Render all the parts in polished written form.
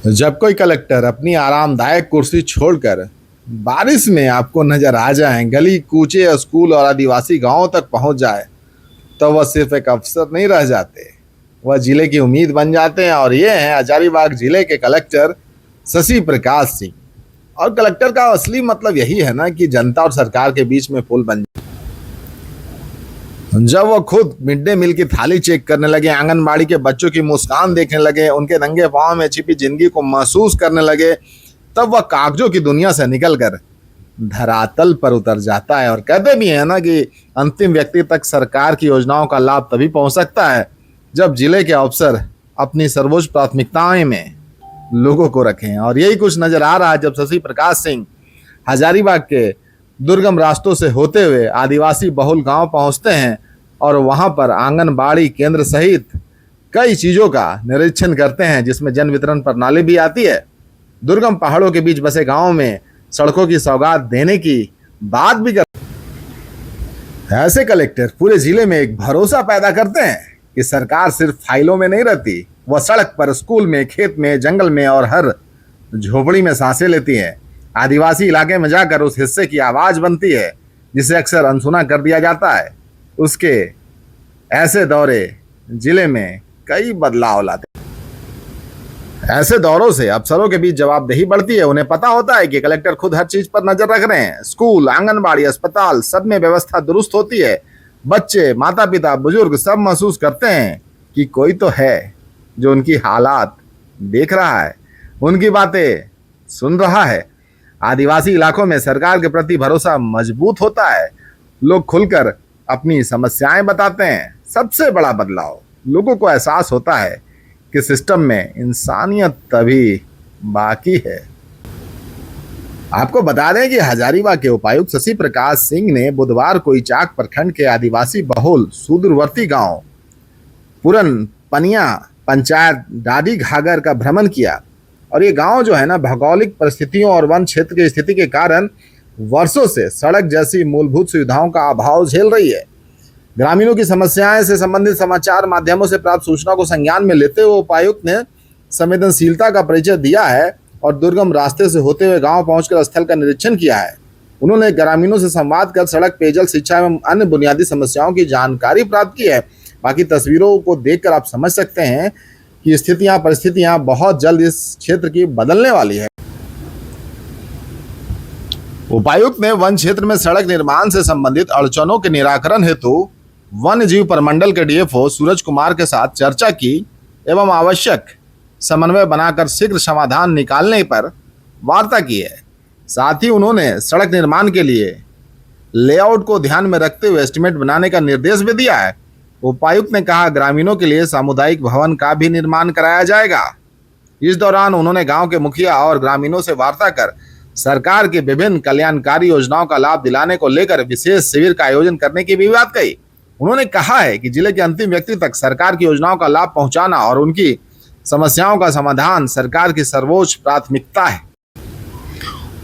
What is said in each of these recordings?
जब कोई कलेक्टर अपनी आरामदायक कुर्सी छोड़कर बारिश में आपको नजर आ जाए, गली कूचे, स्कूल और आदिवासी गांवों तक पहुंच जाए, तो वह सिर्फ एक अफसर नहीं रह जाते, वह जिले की उम्मीद बन जाते हैं। और ये हैं हजारीबाग जिले के कलेक्टर शशि प्रकाश सिंह। और कलेक्टर का असली मतलब यही है ना कि जनता और सरकार के बीच में पुल बन जाए। जब वो खुद मिड डे मील की थाली चेक करने लगे, आंगनबाड़ी के बच्चों की मुस्कान देखने लगे, उनके नंगे पांव में छिपी जिंदगी को महसूस करने लगे, तब वह कागजों की दुनिया से निकलकर धरातल पर उतर जाता है। और कहते भी हैं ना कि अंतिम व्यक्ति तक सरकार की योजनाओं का लाभ तभी पहुंच सकता है जब जिले के अफसर अपनी सर्वोच्च प्राथमिकताएं में लोगों को रखें। और यही कुछ नजर आ रहा है जब शशि प्रकाश सिंह हजारीबाग के दुर्गम रास्तों से होते हुए आदिवासी बहुल गांव पहुंचते हैं और वहां पर आंगनबाड़ी केंद्र सहित कई चीजों का निरीक्षण करते हैं, जिसमें जन वितरण प्रणाली भी आती है। दुर्गम पहाड़ों के बीच बसे गांव में सड़कों की सौगात देने की बात भी करते हैं। ऐसे कलेक्टर पूरे जिले में एक भरोसा पैदा करते हैं कि सरकार सिर्फ फाइलों में नहीं रहती, वह सड़क पर, स्कूल में, खेत में, जंगल में और हर झोपड़ी में सांसें लेती है। आदिवासी इलाके में जाकर उस हिस्से की आवाज बनती है जिसे अक्सर अनसुना कर दिया जाता है। उसके ऐसे दौरे जिले में कई बदलाव लाते हैं। ऐसे दौरों से अफसरों के बीच जवाबदेही बढ़ती है। उन्हें पता होता है कि कलेक्टर खुद हर चीज पर नजर रख रहे हैं। स्कूल, आंगनबाड़ी, अस्पताल, सब में व्यवस्था दुरुस्त होती है। बच्चे, माता पिता, बुजुर्ग सब महसूस करते हैं कि कोई तो है जो उनकी हालात देख रहा है, उनकी बातें सुन रहा है। आदिवासी इलाकों में सरकार के प्रति भरोसा मजबूत होता है। लोग खुलकर अपनी समस्याएं बताते हैं। सबसे बड़ा बदलाव, लोगों को एहसास होता है कि सिस्टम में इंसानियत तभी बाकी है। आपको बता दें कि हजारीबाग के उपायुक्त शशि प्रकाश सिंह ने बुधवार को इचाक प्रखंड के आदिवासी बहुल सुदूरवर्ती गांव पुरन पनिया पंचायत डाडी घागर का भ्रमण किया। और ये गांव जो है ना, भौगोलिक परिस्थितियों और वन क्षेत्र की स्थिति के कारण वर्षों से सड़क जैसी मूलभूत सुविधाओं का अभाव झेल रही है। ग्रामीणों की समस्याएं से संबंधित समाचार माध्यमों से प्राप्त सूचना को संज्ञान में लेते हुए उपायुक्त ने संवेदनशीलता का परिचय दिया है और दुर्गम रास्ते से होते हुए गांव पहुंचकर स्थल का निरीक्षण किया है। उन्होंने ग्रामीणों से संवाद कर सड़क, पेयजल, शिक्षा एवं अन्य बुनियादी समस्याओं की जानकारी प्राप्त की है। बाकी तस्वीरों को देखकर आप समझ सकते हैं कि स्थितियां, परिस्थितियां बहुत जल्द इस क्षेत्र की बदलने वाली है। उपायुक्त ने वन क्षेत्र में सड़क निर्माण से संबंधित अड़चनों के निराकरण हेतु वन्य जीव प्रमंडल के डीएफओ सूरज कुमार के साथ चर्चा की एवं आवश्यक समन्वय बनाकर शीघ्र समाधान निकालने पर वार्ता की है। साथ ही उन्होंने सड़क निर्माण के लिए लेआउट को ध्यान में रखते हुए एस्टीमेट बनाने का निर्देश भी दिया है। उपायुक्त ने कहा, ग्रामीणों के लिए सामुदायिक भवन का भी निर्माण कराया जाएगा। इस दौरान उन्होंने गांव के मुखिया और ग्रामीणों से वार्ता कर सरकार की विभिन्न कल्याणकारी योजनाओं का लाभ दिलाने को लेकर विशेष शिविर का आयोजन करने की भी बात कही। उन्होंने कहा है कि जिले के अंतिम व्यक्ति तक सरकार की योजनाओं का लाभ पहुंचाना और उनकी समस्याओं का समाधान सरकार की सर्वोच्च प्राथमिकता है।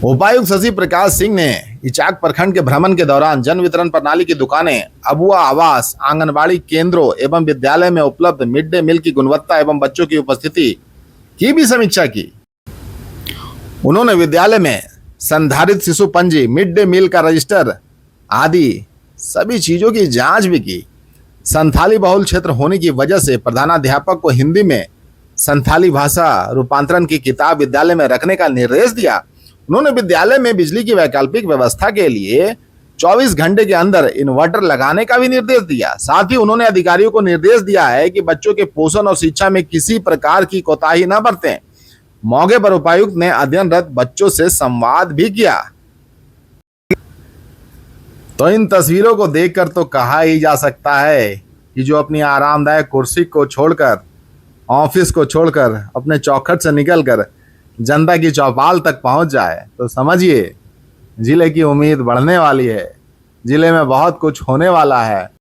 उपायुक्त शशि प्रकाश सिंह ने इचाक प्रखंड के भ्रमण के दौरान जन वितरण प्रणाली की दुकानें, अबुआ आवास, आंगनबाड़ी केंद्रों एवं विद्यालय में उपलब्ध मिड डे मील की गुणवत्ता एवं बच्चों की उपस्थिति की भी समीक्षा की। उन्होंने विद्यालय में संधारित शिशु पंजी, मिड डे मील का रजिस्टर आदि सभी चीजों की जांच भी की। संथाली बहुल क्षेत्र होने की वजह से प्रधानाध्यापक को हिंदी में संथाली भाषा रूपांतरण की किताब विद्यालय में रखने का निर्देश दिया। उन्होंने विद्यालय में बिजली की वैकल्पिक व्यवस्था के लिए 24 घंटे के अंदर इन्वर्टर लगाने का भी निर्देश दिया। साथ ही उन्होंने अधिकारियों को निर्देश दिया है कि बच्चों के पोषण और शिक्षा में किसी प्रकार की कोताही न बरतें। मौके पर उपायुक्त ने अध्ययनरत बच्चों से संवाद भी किया। तो इन तस्वीरों को देखकर तो कहा ही जा सकता है कि जो अपनी आरामदायक कुर्सी को छोड़कर, ऑफिस को छोड़कर, अपने चौखट से निकलकर जनता की चौपाल तक पहुंच जाए, तो समझिए जिले की उम्मीद बढ़ने वाली है। जिले में बहुत कुछ होने वाला है।